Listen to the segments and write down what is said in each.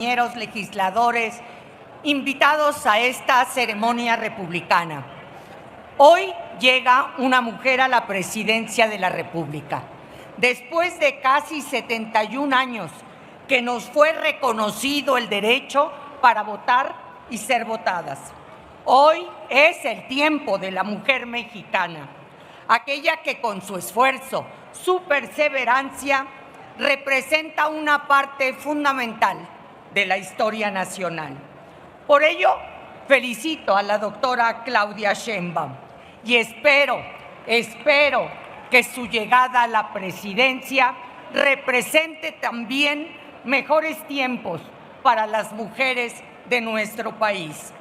compañeros legisladores, invitados a esta ceremonia republicana. Hoy llega una mujer a la presidencia de la República. Después de casi 71 años que nos fue reconocido el derecho para votar y ser votadas. Hoy es el tiempo de la mujer mexicana, aquella que con su esfuerzo, su perseverancia, representa una parte fundamental de la historia nacional. Por ello, felicito a la doctora Claudia Sheinbaum y espero que su llegada a la presidencia represente también mejores tiempos para las mujeres de nuestro país.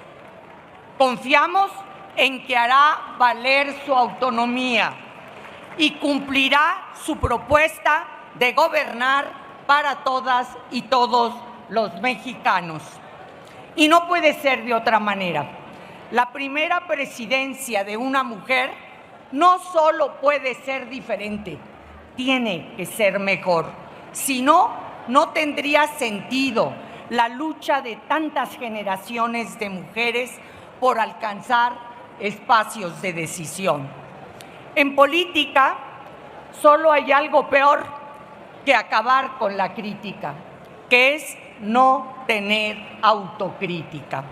Confiamos en que hará valer su autonomía y cumplirá su propuesta de gobernar para todas y todos los mexicanos. Y no puede ser de otra manera. La primera presidencia de una mujer no solo puede ser diferente, tiene que ser mejor. Si no, no tendría sentido la lucha de tantas generaciones de mujeres por alcanzar espacios de decisión. En política, solo hay algo peor que acabar con la crítica, que es no tener autocrítica.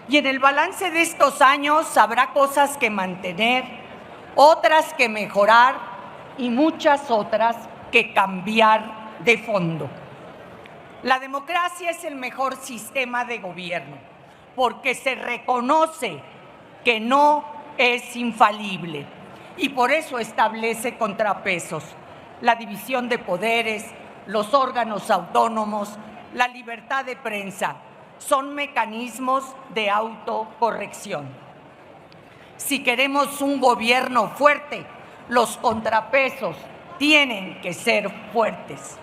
Y en el balance de estos años habrá cosas que mantener, otras que mejorar y muchas otras que cambiar de fondo. La democracia es el mejor sistema de gobierno porque se reconoce que no es infalible y por eso establece contrapesos, la división de poderes, los órganos autónomos, la libertad de prensa, son mecanismos de autocorrección. Si queremos un gobierno fuerte, los contrapesos tienen que ser fuertes.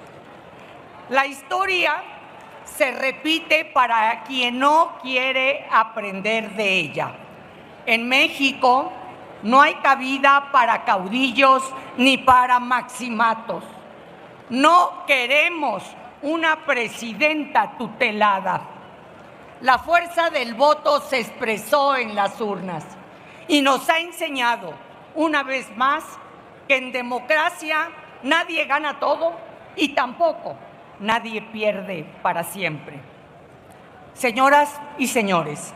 La historia se repite para quien no quiere aprender de ella. En México no hay cabida para caudillos ni para maximatos. No queremos una presidenta tutelada. La fuerza del voto se expresó en las urnas y nos ha enseñado una vez más que en democracia nadie gana todo y tampoco nadie pierde para siempre. Señoras y señores,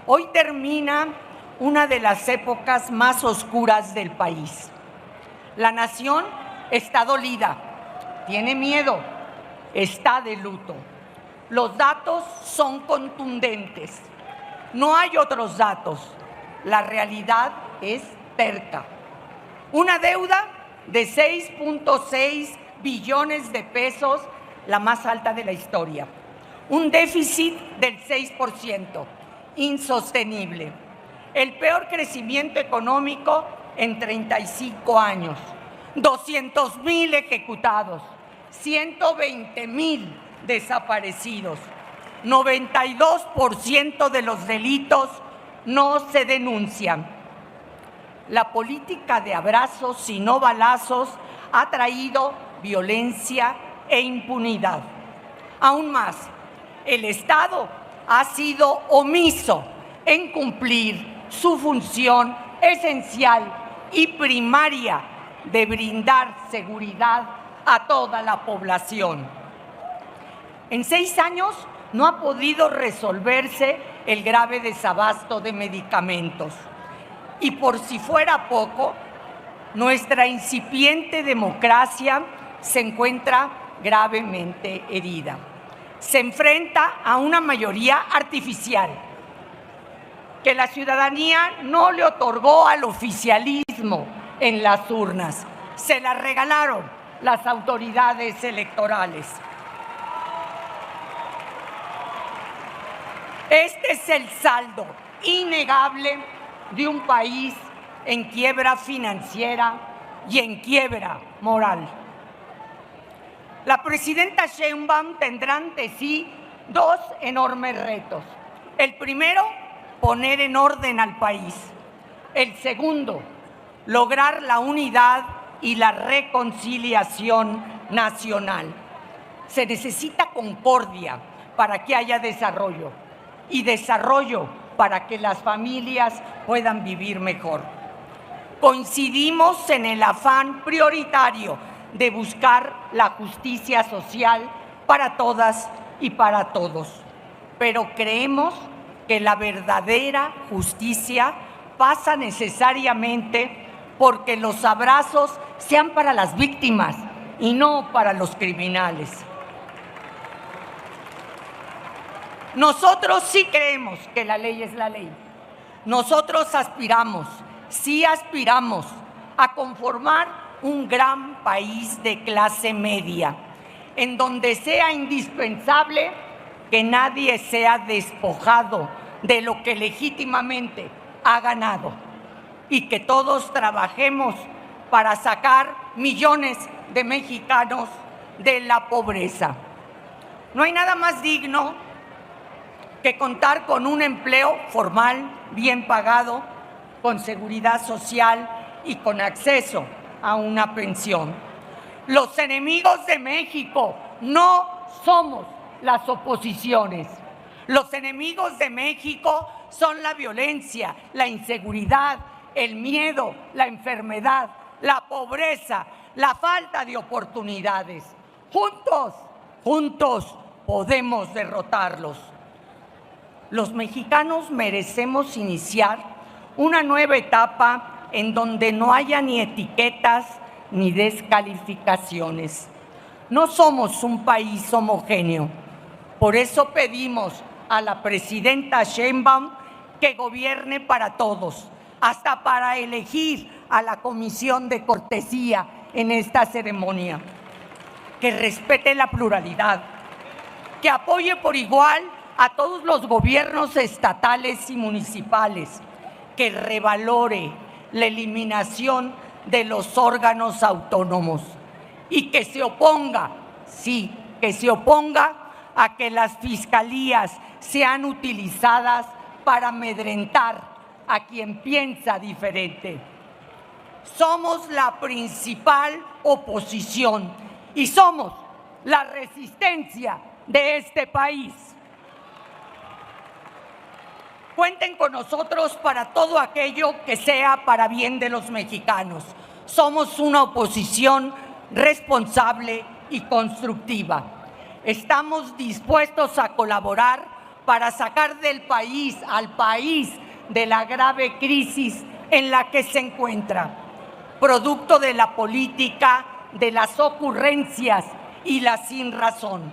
hoy termina una de las épocas más oscuras del país. La nación está dolida, tiene miedo, está de luto. Los datos son contundentes. No hay otros datos. La realidad es terca. Una deuda de 6.6 billones de pesos, la más alta de la historia. Un déficit del 6%, insostenible. El peor crecimiento económico en 35 años. 200,000 ejecutados, 120,000 desaparecidos. 92% de los delitos no se denuncian. La política de abrazos y no balazos ha traído violencia e impunidad. Aún más, el Estado ha sido omiso en cumplir su función esencial y primaria de brindar seguridad a toda la población. En 6 años no ha podido resolverse el grave desabasto de medicamentos. Y por si fuera poco, nuestra incipiente democracia se encuentra gravemente herida. Se enfrenta a una mayoría artificial que la ciudadanía no le otorgó al oficialismo en las urnas. Se la regalaron las autoridades electorales. Este es el saldo innegable de un país en quiebra financiera y en quiebra moral. La presidenta Sheinbaum tendrá ante sí 2 enormes retos. El primero, poner en orden al país. El segundo, lograr la unidad y la reconciliación nacional. se necesita concordia para que haya desarrollo y desarrollo para que las familias puedan vivir mejor. Coincidimos en el afán prioritario de buscar la justicia social para todas y para todos, pero creemos que la verdadera justicia pasa necesariamente porque los abrazos sean para las víctimas y no para los criminales. Nosotros sí creemos que la ley es la ley. Nosotros aspiramos, sí aspiramos a conformar un gran país de clase media, en donde sea indispensable que nadie sea despojado de lo que legítimamente ha ganado y que todos trabajemos para sacar millones de mexicanos de la pobreza. No hay nada más digno que contar con un empleo formal, bien pagado, con seguridad social y con acceso a una pensión. Los enemigos de México no somos las oposiciones. Los enemigos de México son la violencia, la inseguridad, el miedo, la enfermedad, la pobreza, la falta de oportunidades. Juntos podemos derrotarlos. Los mexicanos merecemos iniciar una nueva etapa en donde no haya ni etiquetas ni descalificaciones. No somos un país homogéneo. Por eso pedimos a la presidenta Sheinbaum que gobierne para todos, hasta para elegir a la comisión de cortesía en esta ceremonia, que respete la pluralidad, que apoye por igual a todos los gobiernos estatales y municipales, que revalore la eliminación de los órganos autónomos y que se oponga, sí, que se oponga a que las fiscalías sean utilizadas para amedrentar a quien piensa diferente. Somos la principal oposición y somos la resistencia de este país. Cuenten con nosotros para todo aquello que sea para bien de los mexicanos. Somos una oposición responsable y constructiva. Estamos dispuestos a colaborar para sacar al país de la grave crisis en la que se encuentra, producto de la política, de las ocurrencias y la sinrazón.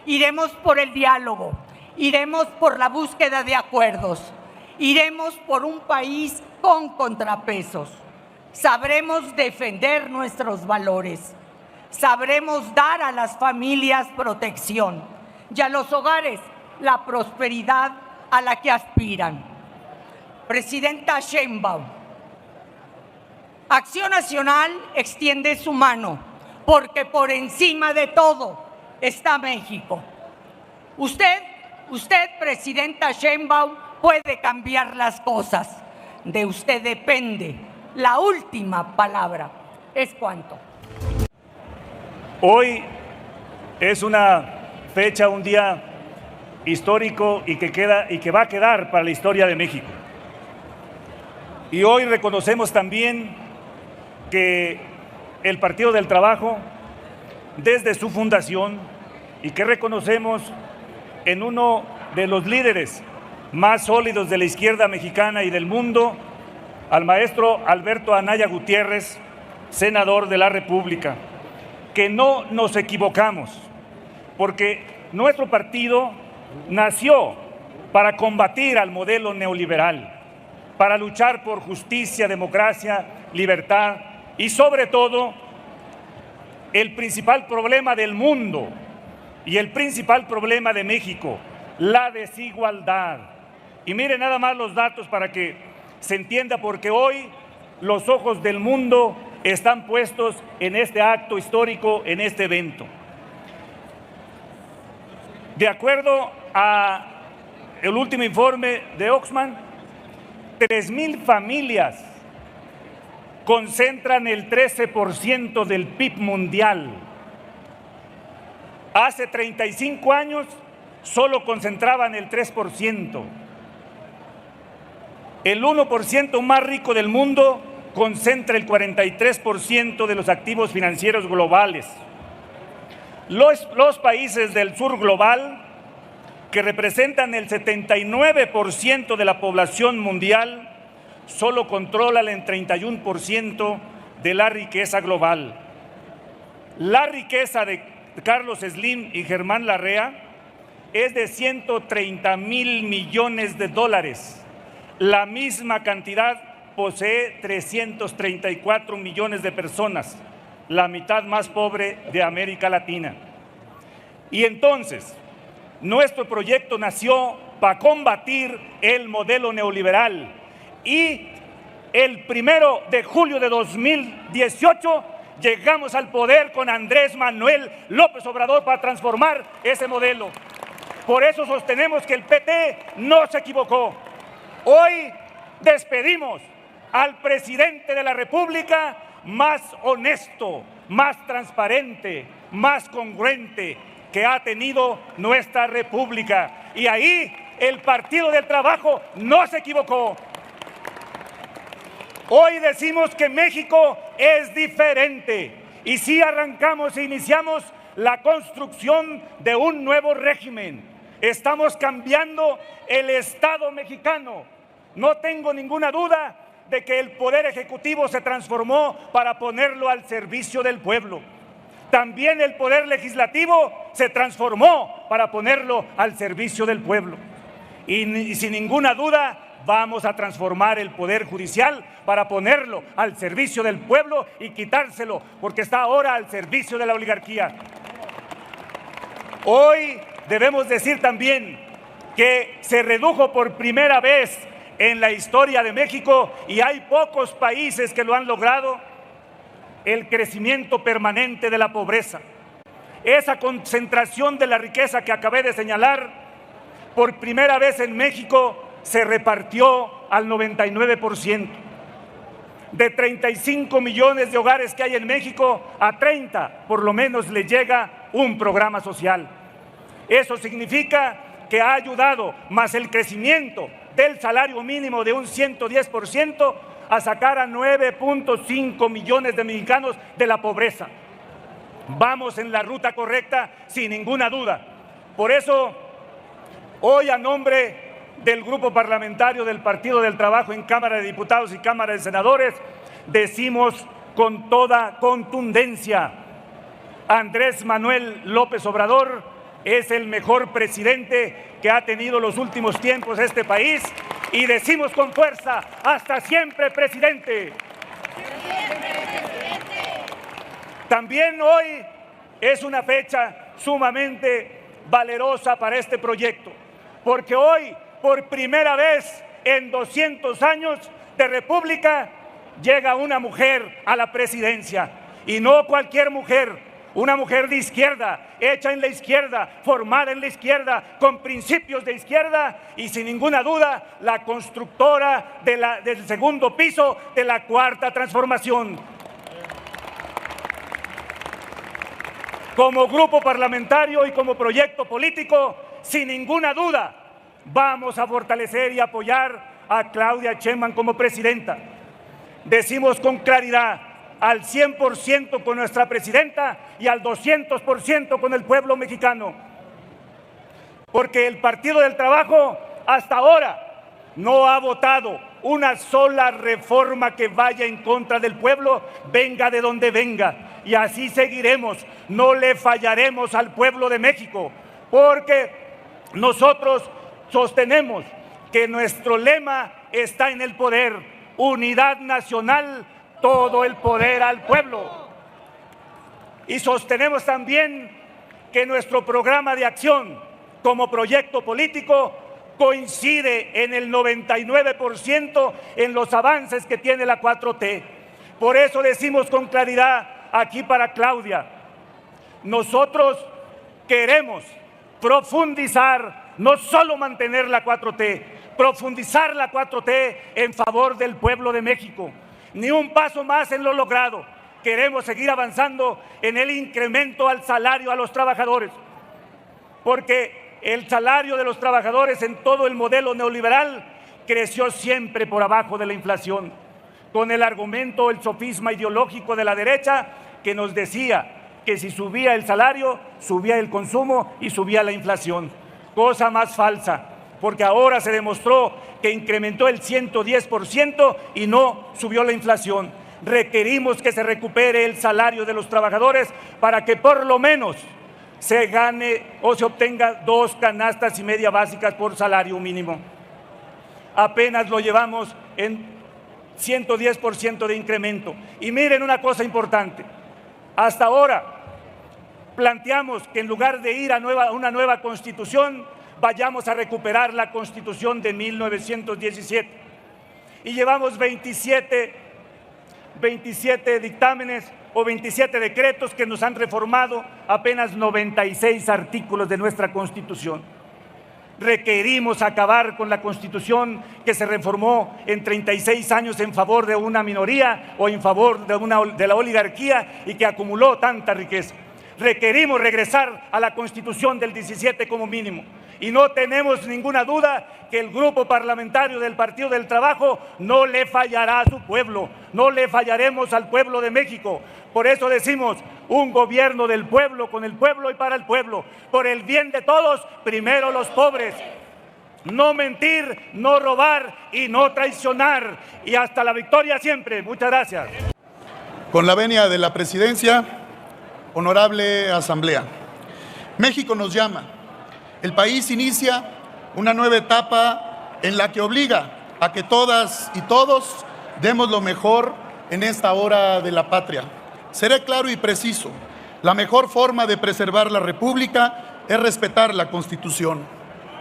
Iremos por el diálogo, iremos por la búsqueda de acuerdos, iremos por un país con contrapesos. Sabremos defender nuestros valores, sabremos dar a las familias protección y a los hogares la prosperidad a la que aspiran. Presidenta Sheinbaum, Acción Nacional extiende su mano porque por encima de todo está México. Usted, Presidenta Sheinbaum, puede cambiar las cosas. De usted depende. La última palabra es cuánto. Hoy es una fecha, un día histórico y que va a quedar para la historia de México. Y hoy reconocemos también que el Partido del Trabajo, desde su fundación, y que reconocemos en uno de los líderes más sólidos de la izquierda mexicana y del mundo, al maestro Alberto Anaya Gutiérrez, senador de la República, que no nos equivocamos, porque nuestro partido nació para combatir al modelo neoliberal, para luchar por justicia, democracia, libertad y sobre todo el principal problema del mundo y el principal problema de México, la desigualdad. Y miren nada más los datos para que se entienda, porque hoy los ojos del mundo están puestos en este acto histórico, en este evento. De acuerdo a el último informe de Oxfam, 3,000 familias concentran el 13% del PIB mundial. Hace 35 años solo concentraban el 3%. El 1% más rico del mundo concentra el 43% de los activos financieros globales. Los países del sur global, que representan el 79% de la población mundial, solo controlan el 31% de la riqueza global. La riqueza de Carlos Slim y Germán Larrea es de 130,000 millones de dólares. La misma cantidad posee 334 millones de personas, la mitad más pobre de América Latina. Y entonces, nuestro proyecto nació para combatir el modelo neoliberal y el 1 de julio de 2018 llegamos al poder con Andrés Manuel López Obrador para transformar ese modelo. Por eso sostenemos que el PT no se equivocó. Hoy despedimos al presidente de la República más honesto, más transparente, más congruente que ha tenido nuestra República. Y ahí el Partido del Trabajo no se equivocó. Hoy decimos que México es diferente y sí arrancamos e iniciamos la construcción de un nuevo régimen. Estamos cambiando el Estado mexicano. No tengo ninguna duda de que el Poder Ejecutivo se transformó para ponerlo al servicio del pueblo. También el Poder Legislativo se transformó para ponerlo al servicio del pueblo. Y sin ninguna duda vamos a transformar el Poder Judicial para ponerlo al servicio del pueblo y quitárselo, porque está ahora al servicio de la oligarquía. Hoy debemos decir también que se redujo por primera vez en la historia de México, y hay pocos países que lo han logrado, el crecimiento permanente de la pobreza. Esa concentración de la riqueza que acabé de señalar, por primera vez en México se repartió al 99%. De 35 millones de hogares que hay en México, a 30 por lo menos le llega un programa social. Eso significa que ha ayudado, más el crecimiento del salario mínimo de un 110%, a sacar a 9.5 millones de mexicanos de la pobreza. Vamos en la ruta correcta, sin ninguna duda. Por eso, hoy a nombre del Grupo Parlamentario del Partido del Trabajo en Cámara de Diputados y Cámara de Senadores, decimos con toda contundencia: Andrés Manuel López Obrador es el mejor presidente que ha tenido los últimos tiempos este país, y decimos con fuerza: hasta siempre, presidente. También hoy es una fecha sumamente valerosa para este proyecto, porque hoy, por primera vez en 200 años de república, llega una mujer a la presidencia, y no cualquier mujer. Una mujer de izquierda, hecha en la izquierda, formada en la izquierda, con principios de izquierda, y sin ninguna duda la constructora del segundo piso de la Cuarta Transformación. Como grupo parlamentario y como proyecto político, sin ninguna duda, vamos a fortalecer y apoyar a Claudia Sheinbaum como presidenta. Decimos con claridad: al 100% con nuestra presidenta y al 200% con el pueblo mexicano. Porque el Partido del Trabajo hasta ahora no ha votado una sola reforma que vaya en contra del pueblo, venga de donde venga. Y así seguiremos. No le fallaremos al pueblo de México, porque nosotros sostenemos que nuestro lema está en el poder: unidad nacional, todo el poder al pueblo. Y sostenemos también que nuestro programa de acción como proyecto político coincide en el 99% en los avances que tiene la 4T. Por eso decimos con claridad aquí para Claudia: nosotros queremos profundizar, no solo mantener la 4T, profundizar la 4T en favor del pueblo de México. Ni un paso más en lo logrado. Queremos seguir avanzando en el incremento al salario a los trabajadores. porque el salario de los trabajadores en todo el modelo neoliberal creció siempre por abajo de la inflación, con el argumento, el sofisma ideológico de la derecha que nos decía que si subía el salario, subía el consumo y subía la inflación. Cosa más falsa, porque ahora se demostró que incrementó el 110% y no subió la inflación. Requerimos que se recupere el salario de los trabajadores para que por lo menos se gane o se obtenga 2 canastas y media básicas por salario mínimo. Apenas lo llevamos en 110% de incremento. Y miren una cosa importante, hasta ahora planteamos que en lugar de ir a una nueva constitución, vayamos a recuperar la constitución de 1917. Y llevamos 27 dictámenes o 27 decretos que nos han reformado apenas 96 artículos de nuestra Constitución. Requerimos acabar con la Constitución que se reformó en 36 años en favor de una minoría o en favor de la oligarquía y que acumuló tanta riqueza. Requerimos regresar a la Constitución del 17 como mínimo. Y no tenemos ninguna duda que el grupo parlamentario del Partido del Trabajo no le fallará a su pueblo, no le fallaremos al pueblo de México. Por eso decimos, un gobierno del pueblo, con el pueblo y para el pueblo, por el bien de todos, primero los pobres. No mentir, no robar y no traicionar. Y hasta la victoria siempre. Muchas gracias. Con la venia de la presidencia, honorable asamblea, México nos llama. El país inicia una nueva etapa en la que obliga a que todas y todos demos lo mejor en esta hora de la patria. Seré claro y preciso. La mejor forma de preservar la República es respetar la Constitución.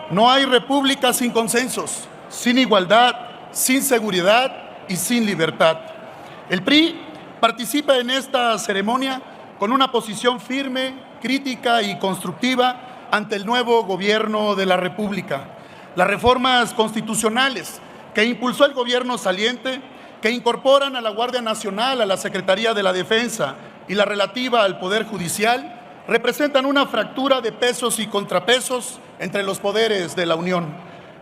No hay república sin consensos, sin igualdad, sin seguridad y sin libertad. El PRI participa en esta ceremonia con una posición firme, crítica y constructiva ante el nuevo gobierno de la República. Las reformas constitucionales que impulsó el gobierno saliente, que incorporan a la Guardia Nacional, a la Secretaría de la Defensa y la relativa al Poder Judicial, representan una fractura de pesos y contrapesos entre los poderes de la Unión.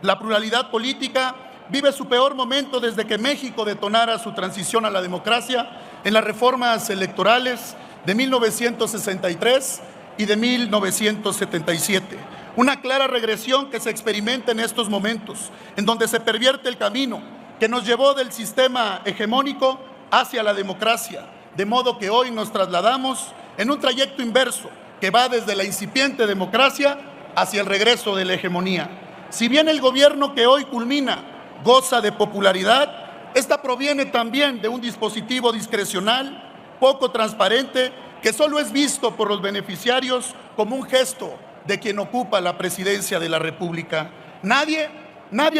La pluralidad política vive su peor momento desde que México detonara su transición a la democracia en las reformas electorales de 1963 y de 1977. Una clara regresión que se experimenta en estos momentos, en donde se pervierte el camino que nos llevó del sistema hegemónico hacia la democracia, de modo que hoy nos trasladamos en un trayecto inverso que va desde la incipiente democracia hacia el regreso de la hegemonía. Si bien el gobierno que hoy culmina goza de popularidad, esta proviene también de un dispositivo discrecional, poco transparente, que solo es visto por los beneficiarios como un gesto de quien ocupa la presidencia de la República. Nadie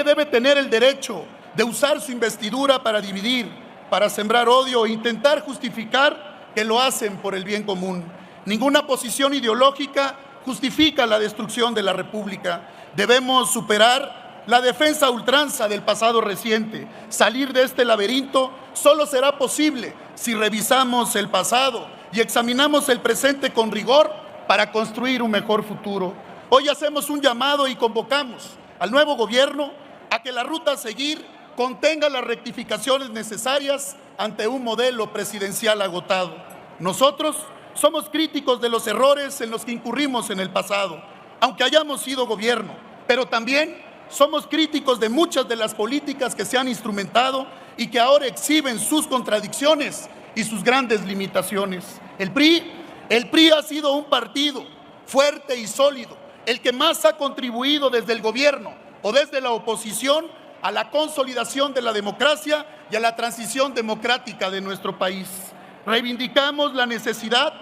debe tener el derecho de usar su investidura para dividir, para sembrar odio e intentar justificar que lo hacen por el bien común. Ninguna posición ideológica justifica la destrucción de la República. Debemos superar la defensa a ultranza del pasado reciente. Salir de este laberinto solo será posible si revisamos el pasado y examinamos el presente con rigor para construir un mejor futuro. Hoy hacemos un llamado y convocamos al nuevo gobierno a que la ruta a seguir contenga las rectificaciones necesarias ante un modelo presidencial agotado. Nosotros somos críticos de los errores en los que incurrimos en el pasado, aunque hayamos sido gobierno, pero también somos críticos de muchas de las políticas que se han instrumentado y que ahora exhiben sus contradicciones y sus grandes limitaciones. El PRI ha sido un partido fuerte y sólido, el que más ha contribuido desde el gobierno o desde la oposición a la consolidación de la democracia y a la transición democrática de nuestro país. Reivindicamos la necesidad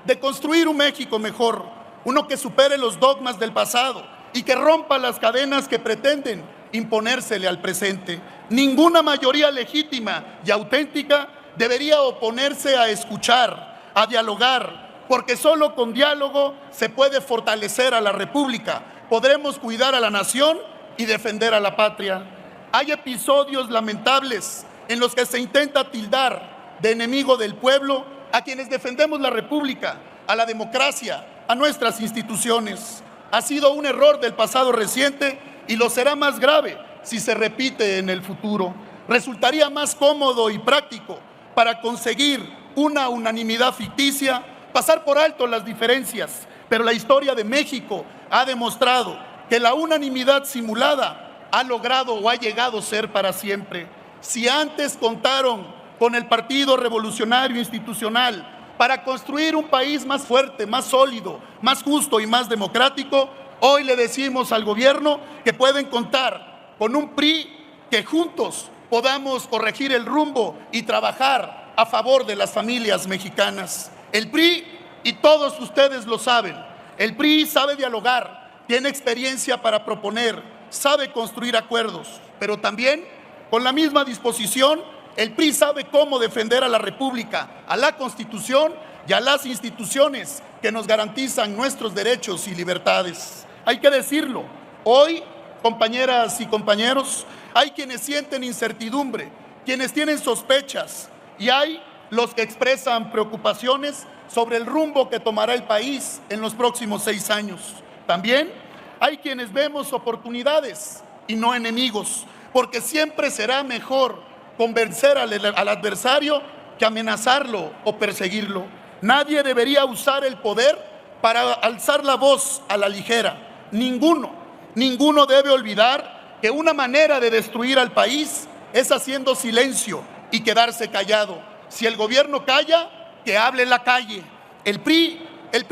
de construir un México mejor, uno que supere los dogmas del pasado y que rompa las cadenas que pretenden imponérsele al presente. Ninguna mayoría legítima y auténtica debería oponerse a escuchar, a dialogar, porque solo con diálogo se puede fortalecer a la República, podremos cuidar a la nación y defender a la patria. Hay episodios lamentables en los que se intenta tildar de enemigo del pueblo a quienes defendemos la República, a la democracia, a nuestras instituciones. ha sido un error del pasado reciente y lo será más grave si se repite en el futuro. Resultaría más cómodo y práctico para conseguir una unanimidad ficticia, pasar por alto las diferencias, pero la historia de México ha demostrado que la unanimidad simulada ha logrado o ha llegado a ser para siempre. Si antes contaron con el Partido Revolucionario Institucional para construir un país más fuerte, más sólido, más justo y más democrático, hoy le decimos al gobierno que pueden contar con un PRI que juntos podamos corregir el rumbo y trabajar a favor de las familias mexicanas. El PRI, y todos ustedes lo saben, el PRI sabe dialogar, tiene experiencia para proponer, sabe construir acuerdos, pero también con la misma disposición el PRI sabe cómo defender a la República, a la Constitución y a las instituciones que nos garantizan nuestros derechos y libertades. Hay que decirlo, hoy, compañeras y compañeros, hay quienes sienten incertidumbre, quienes tienen sospechas y hay los que expresan preocupaciones sobre el rumbo que tomará el país en los próximos 6 años. También hay quienes vemos oportunidades y no enemigos, porque siempre será mejor convencer al adversario que amenazarlo o perseguirlo. Nadie debería usar el poder para alzar la voz a la ligera. Ninguno debe olvidar que una manera de destruir al país es haciendo silencio y quedarse callado. Si el gobierno calla, que hable la calle. El PRI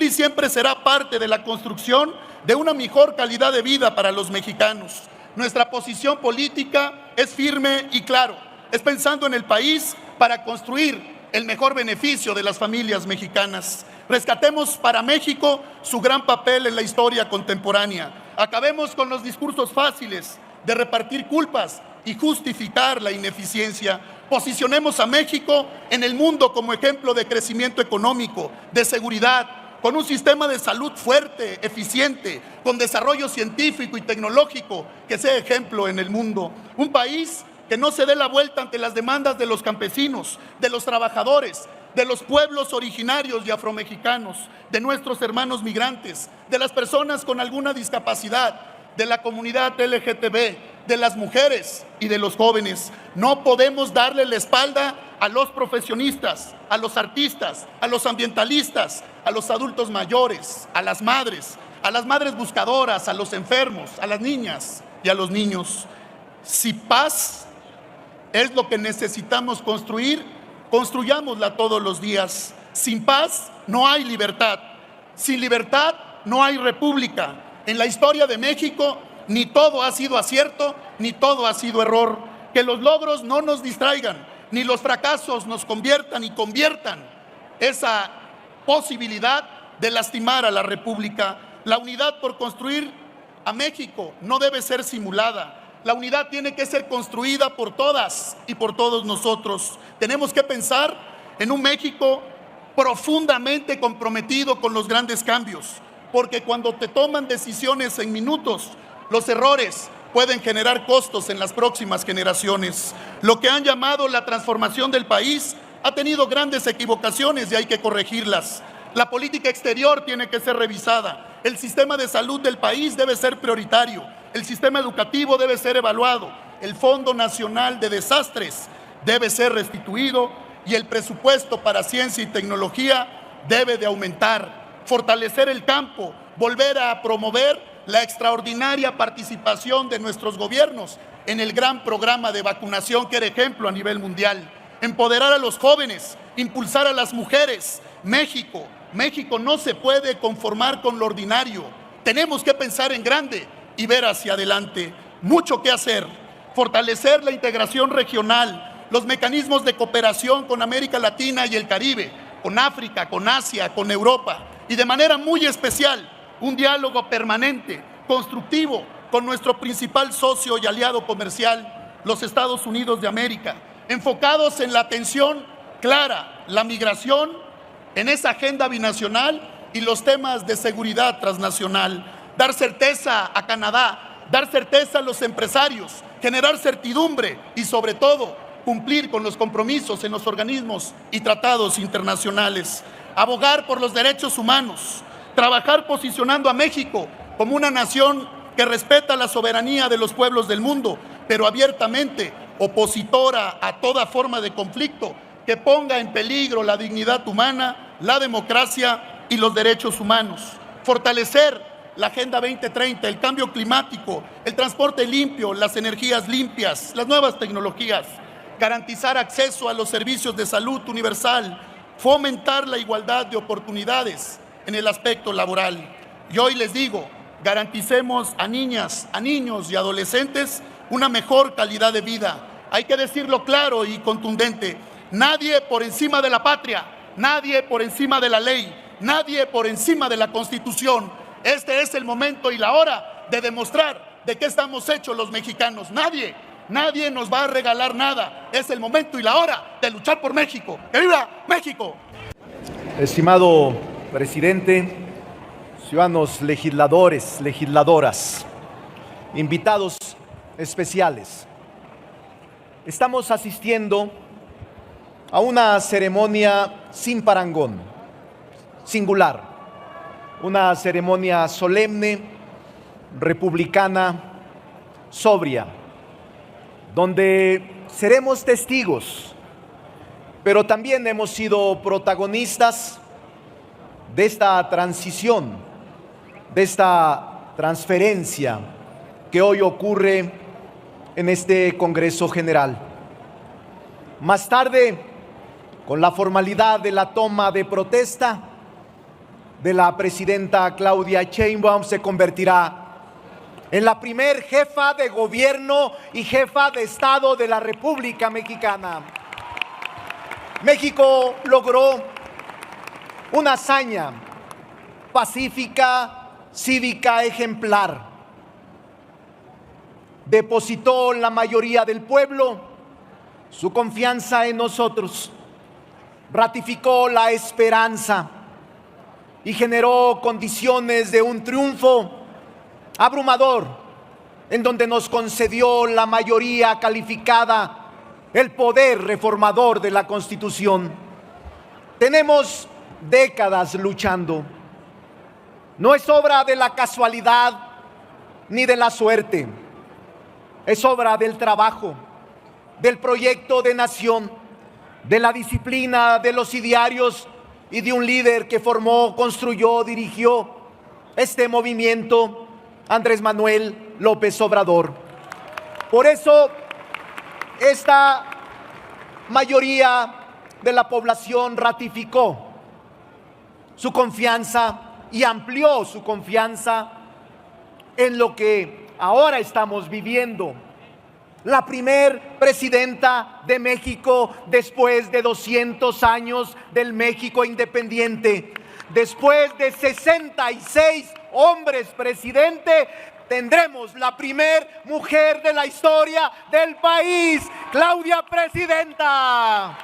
siempre será parte de la construcción de una mejor calidad de vida para los mexicanos. Nuestra posición política es firme y claro. Es pensando en el país para construir el mejor beneficio de las familias mexicanas. Rescatemos para México su gran papel en la historia contemporánea. Acabemos con los discursos fáciles de repartir culpas y justificar la ineficiencia. Posicionemos a México en el mundo como ejemplo de crecimiento económico, de seguridad, con un sistema de salud fuerte, eficiente, con desarrollo científico y tecnológico que sea ejemplo en el mundo. Un país que no se dé la vuelta ante las demandas de los campesinos, de los trabajadores, de los pueblos originarios y afromexicanos, de nuestros hermanos migrantes, de las personas con alguna discapacidad, de la comunidad LGTB, de las mujeres y de los jóvenes. No podemos darle la espalda a los profesionistas, a los artistas, a los ambientalistas, a los adultos mayores, a las madres buscadoras, a los enfermos, a las niñas y a los niños. Si paz es lo que necesitamos construir, construyámosla todos los días. Sin paz no hay libertad. Sin libertad no hay república. En la historia de México ni todo ha sido acierto, ni todo ha sido error. Que los logros no nos distraigan, ni los fracasos nos conviertan y conviertan esa posibilidad de lastimar a la república. La unidad por construir a México no debe ser simulada. La unidad tiene que ser construida por todas y por todos nosotros. Tenemos que pensar en un México profundamente comprometido con los grandes cambios, porque cuando te toman decisiones en minutos, los errores pueden generar costos en las próximas generaciones. Lo que han llamado la transformación del país ha tenido grandes equivocaciones y hay que corregirlas. La política exterior tiene que ser revisada. El sistema de salud del país debe ser prioritario. El sistema educativo debe ser evaluado. El Fondo Nacional de Desastres debe ser restituido y el presupuesto para ciencia y tecnología debe de aumentar. Fortalecer el campo, volver a promover la extraordinaria participación de nuestros gobiernos en el gran programa de vacunación que era ejemplo a nivel mundial. Empoderar a los jóvenes, impulsar a las mujeres. México no se puede conformar con lo ordinario. Tenemos que pensar en grande y ver hacia adelante. Mucho que hacer. Fortalecer la integración regional, los mecanismos de cooperación con América Latina y el Caribe, con África, con Asia, con Europa, y de manera muy especial, un diálogo permanente, constructivo, con nuestro principal socio y aliado comercial, los Estados Unidos de América, enfocados en la atención clara, la migración, en esa agenda binacional y los temas de seguridad transnacional. Dar certeza a Canadá, dar certeza a los empresarios, generar certidumbre y sobre todo cumplir con los compromisos en los organismos y tratados internacionales. Abogar por los derechos humanos, trabajar posicionando a México como una nación que respeta la soberanía de los pueblos del mundo, pero abiertamente opositora a toda forma de conflicto que ponga en peligro la dignidad humana, la democracia y los derechos humanos. Fortalecer la Agenda 2030, el cambio climático, el transporte limpio, las energías limpias, las nuevas tecnologías, garantizar acceso a los servicios de salud universal, fomentar la igualdad de oportunidades en el aspecto laboral. Y hoy les digo, garanticemos a niñas, a niños y adolescentes una mejor calidad de vida. Hay que decirlo claro y contundente: nadie por encima de la patria, nadie por encima de la ley, nadie por encima de la Constitución. Este es el momento y la hora de demostrar de qué estamos hechos los mexicanos. Nadie nos va a regalar nada. Es el momento y la hora de luchar por México. ¡Que viva México! Estimado presidente, ciudadanos legisladores, legisladoras, invitados especiales, estamos asistiendo a una ceremonia sin parangón, singular, una ceremonia solemne, republicana, sobria, donde seremos testigos, pero también hemos sido protagonistas de esta transición, de esta transferencia que hoy ocurre en este Congreso General. Más tarde, con la formalidad de la toma de protesta de la presidenta Claudia Sheinbaum, se convertirá en la primer jefa de gobierno y jefa de Estado de la República Mexicana. México logró una hazaña pacífica, cívica, ejemplar. Depositó la mayoría del pueblo su confianza en nosotros, ratificó la esperanza y generó condiciones de un triunfo abrumador, en donde nos concedió la mayoría calificada, el poder reformador de la Constitución. Tenemos décadas luchando. No es obra de la casualidad ni de la suerte. Es obra del trabajo, del proyecto de nación, de la disciplina, de los idearios y de un líder que formó, construyó, dirigió este movimiento, Andrés Manuel López Obrador. Por eso, esta mayoría de la población ratificó su confianza y amplió su confianza en lo que ahora estamos viviendo. La primer presidenta de México después de 200 años del México independiente. Después de 66 hombres presidente, tendremos la primer mujer de la historia del país, Claudia Presidenta.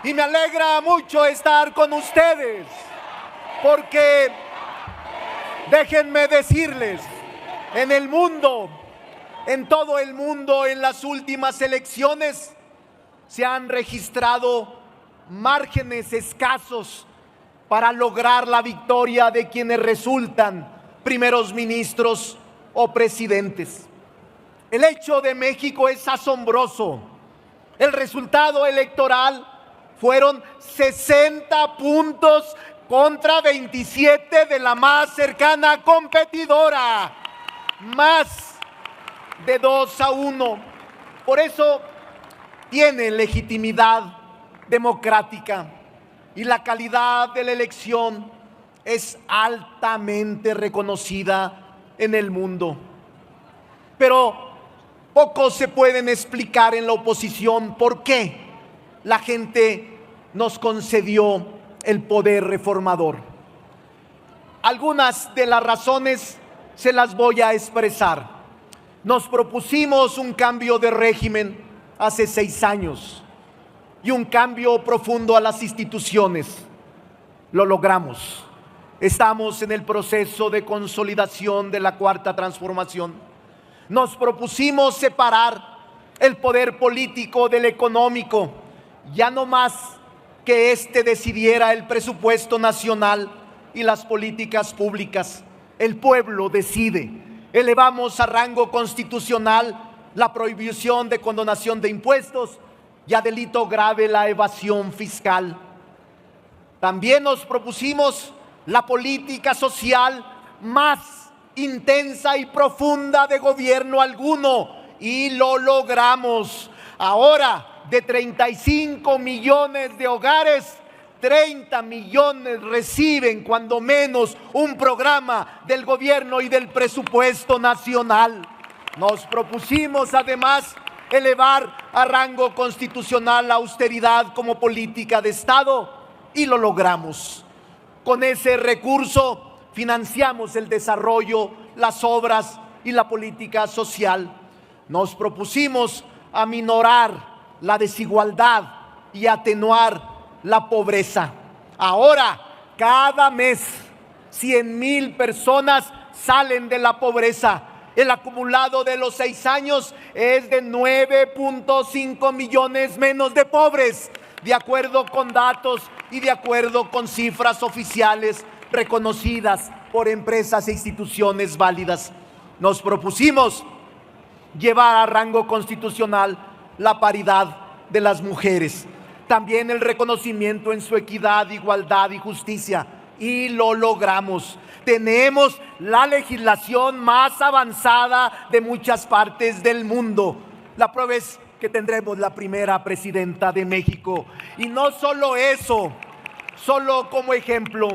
Y me alegra mucho estar con ustedes, porque déjenme decirles, en el mundo, en todo el mundo, en las últimas elecciones, se han registrado márgenes escasos para lograr la victoria de quienes resultan primeros ministros o presidentes. El hecho de México es asombroso. El resultado electoral fueron 60 puntos contra 27 de la más cercana competidora, más de 2-1. Por eso tiene legitimidad democrática y la calidad de la elección es altamente reconocida en el mundo. Pero pocos se pueden explicar en la oposición por qué la gente nos concedió el poder reformador. Algunas de las razones se las voy a expresar. Nos propusimos un cambio de régimen hace 6 años y un cambio profundo a las instituciones. Lo logramos. Estamos en el proceso de consolidación de la Cuarta Transformación. Nos propusimos separar el poder político del económico, ya no más que éste decidiera el presupuesto nacional y las políticas públicas. El pueblo decide. Elevamos a rango constitucional la prohibición de condonación de impuestos y a delito grave la evasión fiscal. También nos propusimos la política social más intensa y profunda de gobierno alguno y lo logramos. Ahora, de 35 millones de hogares, 30 millones reciben cuando menos un programa del gobierno y del presupuesto nacional. Nos propusimos además elevar a rango constitucional la austeridad como política de Estado y lo logramos. Con ese recurso financiamos el desarrollo, las obras y la política social. Nos propusimos aminorar la desigualdad y atenuar la pobreza. Ahora, cada mes, 100,000 personas salen de la pobreza. El acumulado de los 6 años es de 9.5 millones menos de pobres, de acuerdo con datos y de acuerdo con cifras oficiales reconocidas por empresas e instituciones válidas. Nos propusimos llevar a rango constitucional la paridad de las mujeres, también el reconocimiento en su equidad, igualdad y justicia, y lo logramos. Tenemos la legislación más avanzada de muchas partes del mundo. La prueba es que tendremos la primera presidenta de México. Y no solo eso, solo como ejemplo,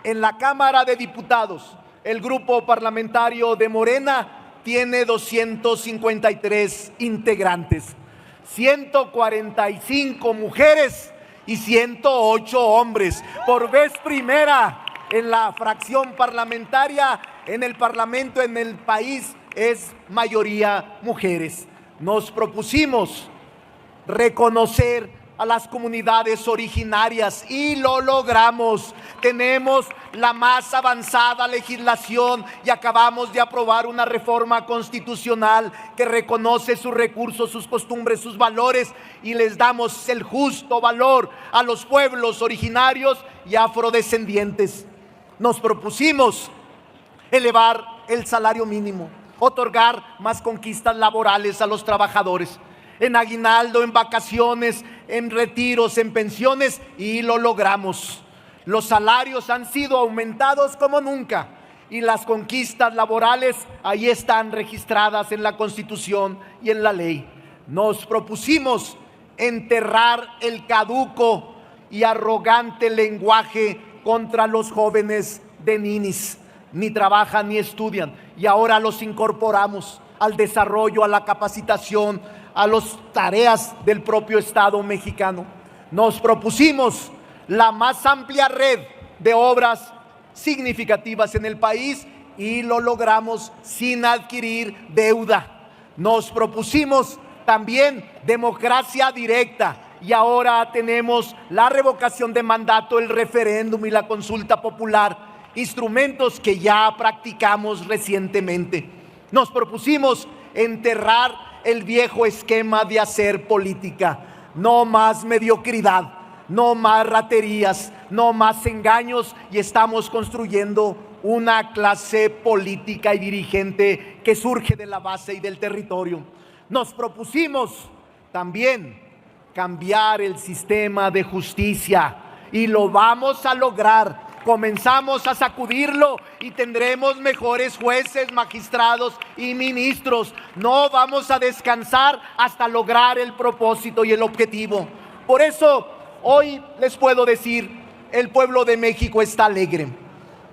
en la Cámara de Diputados, el grupo parlamentario de Morena tiene 253 integrantes, 145 mujeres y 108 hombres. Por vez primera en la fracción parlamentaria, en el Parlamento, en el país, es mayoría mujeres. Nos propusimos reconocer a las comunidades originarias y lo logramos. Tenemos la más avanzada legislación y acabamos de aprobar una reforma constitucional que reconoce sus recursos, sus costumbres, sus valores y les damos el justo valor a los pueblos originarios y afrodescendientes. Nos propusimos elevar el salario mínimo, otorgar más conquistas laborales a los trabajadores, en aguinaldo, en vacaciones, en retiros, en pensiones, y lo logramos. Los salarios han sido aumentados como nunca y las conquistas laborales ahí están registradas en la Constitución y en la ley. Nos propusimos enterrar el caduco y arrogante lenguaje contra los jóvenes de ninis. Ni trabajan ni estudian y ahora los incorporamos al desarrollo, a la capacitación, a las tareas del propio Estado mexicano. Nos propusimos la más amplia red de obras significativas en el país y lo logramos sin adquirir deuda. Nos propusimos también democracia directa y ahora tenemos la revocación de mandato, el referéndum y la consulta popular, instrumentos que ya practicamos recientemente. Nos propusimos enterrar el viejo esquema de hacer política. No más mediocridad, no más raterías, no más engaños y estamos construyendo una clase política y dirigente que surge de la base y del territorio. Nos propusimos también cambiar el sistema de justicia y lo vamos a lograr. Comenzamos a sacudirlo y tendremos mejores jueces, magistrados y ministros. No vamos a descansar hasta lograr el propósito y el objetivo. Por eso hoy les puedo decir, el pueblo de México está alegre.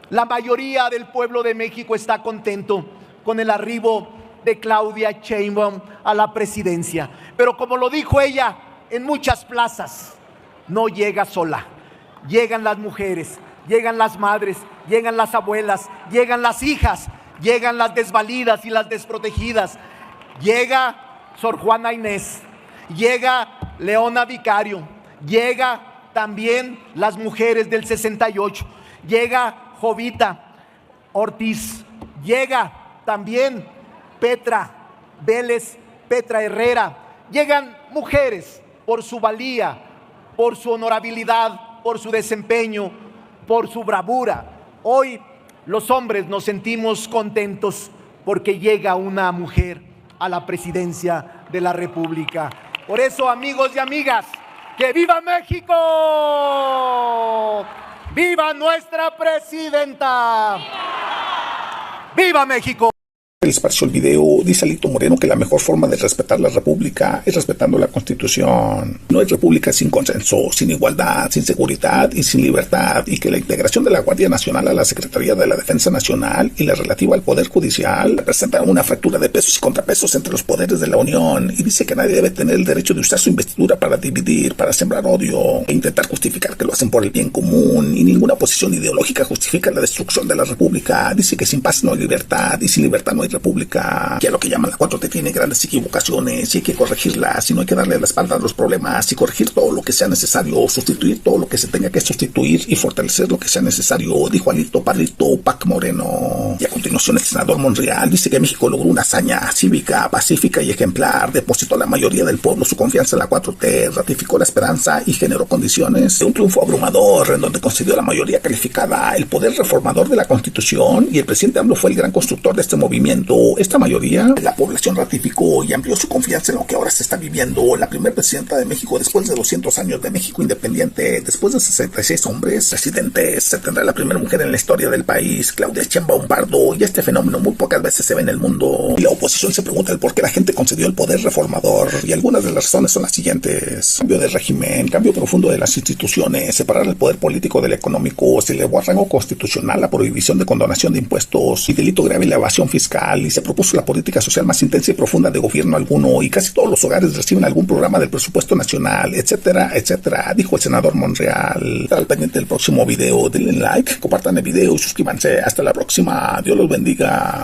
La mayoría del pueblo de México está contento con el arribo de Claudia Sheinbaum a la presidencia. Pero como lo dijo ella, en muchas plazas no llega sola. Llegan las mujeres, llegan las madres, llegan las abuelas, llegan las hijas, llegan las desvalidas y las desprotegidas. Llega Sor Juana Inés, llega Leona Vicario, llega también las mujeres del 68, llega Jovita Ortiz, llega también Petra Vélez, Petra Herrera. Llegan mujeres por su valía, por su honorabilidad, por su desempeño. por su bravura. Hoy los hombres nos sentimos contentos porque llega una mujer a la presidencia de la República. Por eso, amigos y amigas, ¡que viva México! ¡Viva nuestra presidenta! ¡Viva México! Les pareció el video, dice Alito Moreno que la mejor forma de respetar la república es respetando la Constitución. No hay república sin consenso, sin igualdad, sin seguridad y sin libertad, y que la integración de la Guardia Nacional a la Secretaría de la Defensa Nacional y la relativa al Poder Judicial representa una fractura de pesos y contrapesos entre los poderes de la Unión, y dice que nadie debe tener el derecho de usar su investidura para dividir, para sembrar odio e intentar justificar que lo hacen por el bien común, y ninguna posición ideológica justifica la destrucción de la república. Dice que sin paz no hay libertad y sin libertad no hay república, que a lo que llaman la 4T tiene grandes equivocaciones y hay que corregirlas, y no hay que darle la espalda a los problemas y corregir todo lo que sea necesario, sustituir todo lo que se tenga que sustituir y fortalecer lo que sea necesario, dijo Alito Padrito Pac Moreno. Y a continuación el senador Monreal dice que México logró una hazaña cívica, pacífica y ejemplar, depositó a la mayoría del pueblo su confianza en la 4T, ratificó la esperanza y generó condiciones de un triunfo abrumador en donde concedió la mayoría calificada, el poder reformador de la Constitución, y el presidente AMLO fue el gran constructor de este movimiento. Esta mayoría, la población ratificó y amplió su confianza en lo que ahora se está viviendo. La primera presidenta de México después de 200 años de México independiente, después de 66 hombres presidentes, se tendrá la primera mujer en la historia del país, Claudia Sheinbaum Pardo, y este fenómeno muy pocas veces se ve en el mundo. Y la oposición se pregunta el por qué la gente concedió el poder reformador, y algunas de las razones son las siguientes: cambio de régimen, cambio profundo de las instituciones, separar el poder político del económico, se elevó a rango constitucional la prohibición de condonación de impuestos y delito grave la evasión fiscal, y se propuso la política social más intensa y profunda de gobierno alguno, y casi todos los hogares reciben algún programa del presupuesto nacional, etcétera, etcétera, dijo el senador Monreal. Estar al pendiente del próximo video, denle like, compartan el video y suscríbanse. Hasta la próxima, Dios los bendiga.